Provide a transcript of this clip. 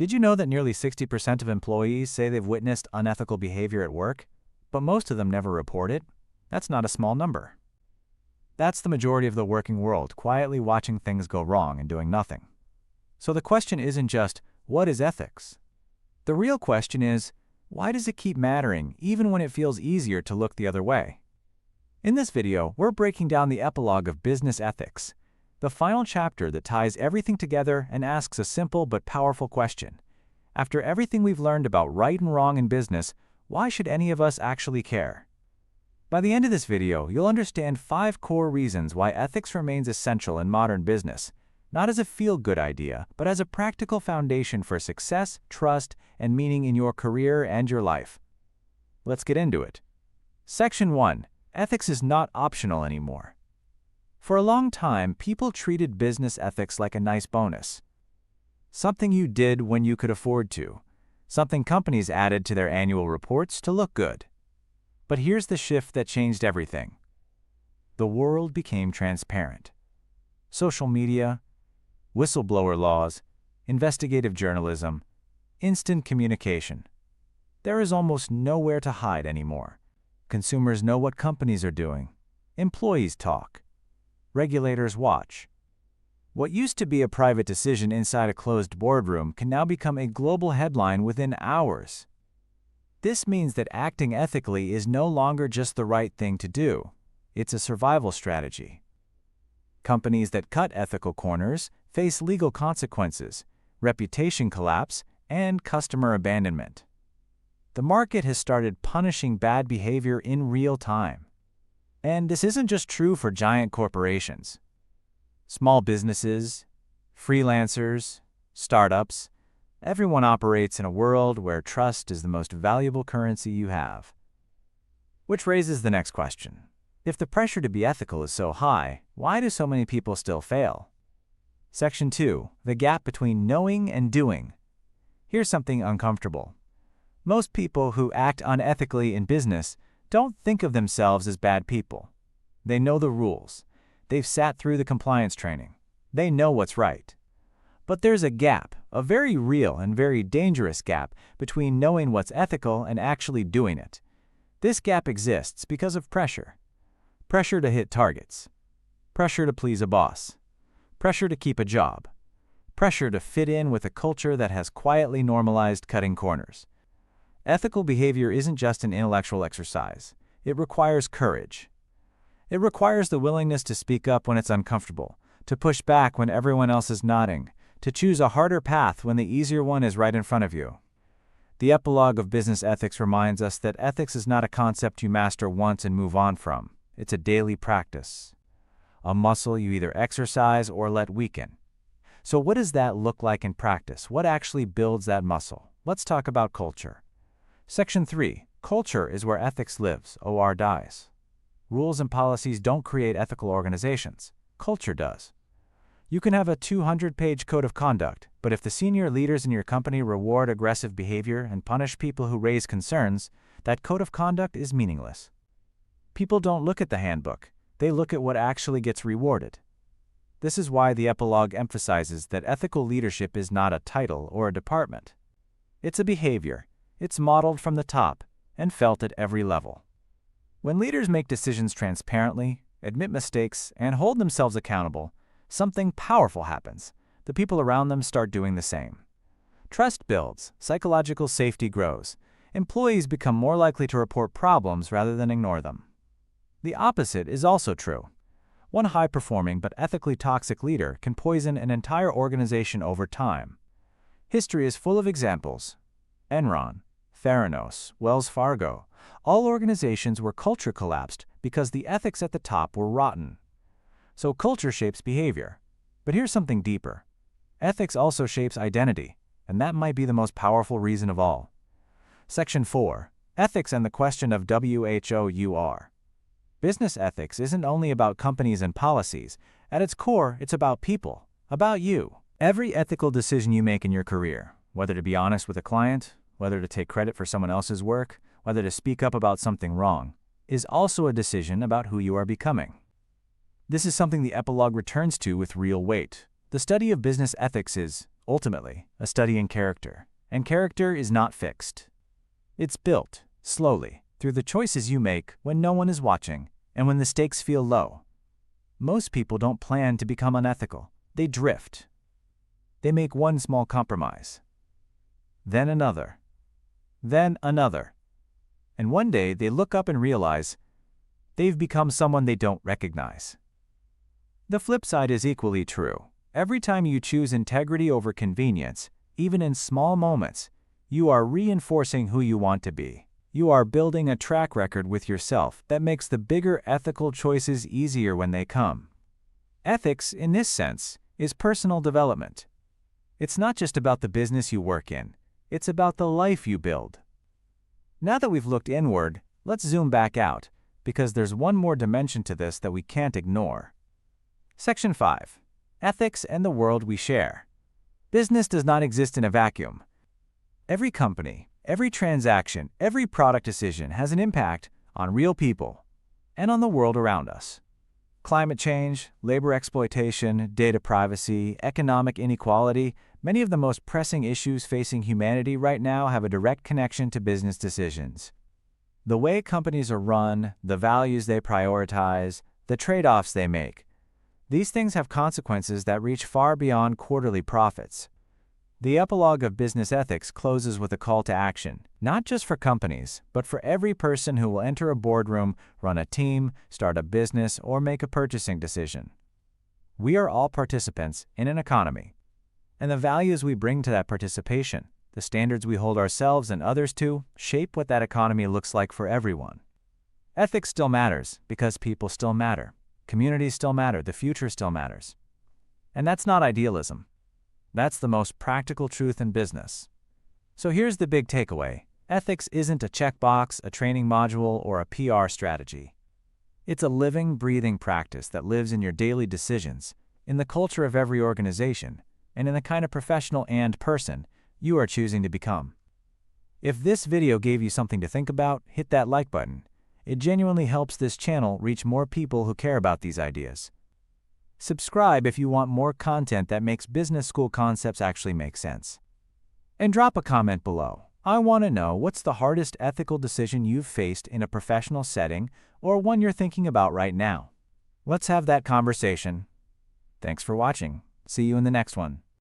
Did you know that nearly 60% of employees say they've witnessed unethical behavior at work, but most of them never report it? That's not a small number. That's the majority of the working world, quietly watching things go wrong and doing nothing. So the question isn't just, what is ethics? The real question is, why does it keep mattering even when it feels easier to look the other way? In this video, we're breaking down the epilogue of business ethics, the final chapter that ties everything together and asks a simple but powerful question. After everything we've learned about right and wrong in business, why should any of us actually care? By the end of this video, you'll understand 5 core reasons why ethics remains essential in modern business, not as a feel-good idea, but as a practical foundation for success, trust, and meaning in your career and your life. Let's get into it. Section 1. Ethics is not optional anymore. For a long time, people treated business ethics like a nice bonus. Something you did when you could afford to. Something companies added to their annual reports to look good. But here's the shift that changed everything. The world became transparent. Social media, whistleblower laws, investigative journalism, instant communication. There is almost nowhere to hide anymore. Consumers know what companies are doing. Employees talk. Regulators watch. What used to be a private decision inside a closed boardroom can now become a global headline within hours. This means that acting ethically is no longer just the right thing to do. It's a survival strategy. Companies that cut ethical corners face legal consequences, reputation collapse, and customer abandonment. The market has started punishing bad behavior in real time. And this isn't just true for giant corporations. Small businesses, freelancers, startups, everyone operates in a world where trust is the most valuable currency you have. Which raises the next question. If the pressure to be ethical is so high, why do so many people still fail? Section 2. The gap between knowing and doing. Here's something uncomfortable. Most people who act unethically in business don't think of themselves as bad people. They know the rules. They've sat through the compliance training. They know what's right. But there's a gap, a very real and very dangerous gap, between knowing what's ethical and actually doing it. This gap exists because of pressure. Pressure to hit targets. Pressure to please a boss. Pressure to keep a job. Pressure to fit in with a culture that has quietly normalized cutting corners. Ethical behavior isn't just an intellectual exercise. It requires courage. It requires the willingness to speak up when it's uncomfortable, to push back when everyone else is nodding, to choose a harder path when the easier one is right in front of you. The epilogue of business ethics reminds us that ethics is not a concept you master once and move on from. It's a daily practice. A muscle you either exercise or let weaken. So what does that look like in practice? What actually builds that muscle? Let's talk about culture. Section 3. Culture is where ethics lives, or dies. Rules and policies don't create ethical organizations. Culture does. You can have a 200-page code of conduct, but if the senior leaders in your company reward aggressive behavior and punish people who raise concerns, that code of conduct is meaningless. People don't look at the handbook. They look at what actually gets rewarded. This is why the epilogue emphasizes that ethical leadership is not a title or a department. It's a behavior. It's modeled from the top and felt at every level. When leaders make decisions transparently, admit mistakes, and hold themselves accountable, something powerful happens. The people around them start doing the same. Trust builds, psychological safety grows. Employees become more likely to report problems rather than ignore them. The opposite is also true. One high-performing but ethically toxic leader can poison an entire organization over time. History is full of examples. Enron, Theranos, Wells Fargo, all organizations where culture collapsed because the ethics at the top were rotten. So culture shapes behavior. But here's something deeper. Ethics also shapes identity, and that might be the most powerful reason of all. Section 4. Ethics and the question of WHOUR. Business ethics isn't only about companies and policies. At its core, it's about people, about you. Every ethical decision you make in your career, whether to be honest with a client, whether to take credit for someone else's work, whether to speak up about something wrong, is also a decision about who you are becoming. This is something the epilogue returns to with real weight. The study of business ethics is, ultimately, a study in character. And character is not fixed. It's built, slowly, through the choices you make when no one is watching and when the stakes feel low. Most people don't plan to become unethical. They drift. They make one small compromise, then another, then another. And one day they look up and realize they've become someone they don't recognize. The flip side is equally true. Every time you choose integrity over convenience, even in small moments, you are reinforcing who you want to be. You are building a track record with yourself that makes the bigger ethical choices easier when they come. Ethics, in this sense, is personal development. It's not just about the business you work in, it's about the life you build. Now that we've looked inward, let's zoom back out, because there's one more dimension to this that we can't ignore. Section 5. Ethics and the world we share. Business does not exist in a vacuum. Every company, every transaction, every product decision has an impact on real people and on the world around us. Climate change, labor exploitation, data privacy, economic inequality, many of the most pressing issues facing humanity right now have a direct connection to business decisions. The way companies are run, the values they prioritize, the trade-offs they make, these things have consequences that reach far beyond quarterly profits. The epilogue of business ethics closes with a call to action, not just for companies, but for every person who will enter a boardroom, run a team, start a business, or make a purchasing decision. We are all participants in an economy, and the values we bring to that participation, the standards we hold ourselves and others to, shape what that economy looks like for everyone. Ethics still matters because people still matter, communities still matter, the future still matters. And that's not idealism. That's the most practical truth in business. So here's the big takeaway. Ethics isn't a checkbox, a training module, or a PR strategy. It's a living, breathing practice that lives in your daily decisions, in the culture of every organization, and in the kind of professional and person you are choosing to become. If this video gave you something to think about, hit that like button. It genuinely helps this channel reach more people who care about these ideas. Subscribe if you want more content that makes business school concepts actually make sense. And drop a comment below. I want to know what's the hardest ethical decision you've faced in a professional setting or one you're thinking about right now. Let's have that conversation. Thanks for watching. See you in the next one.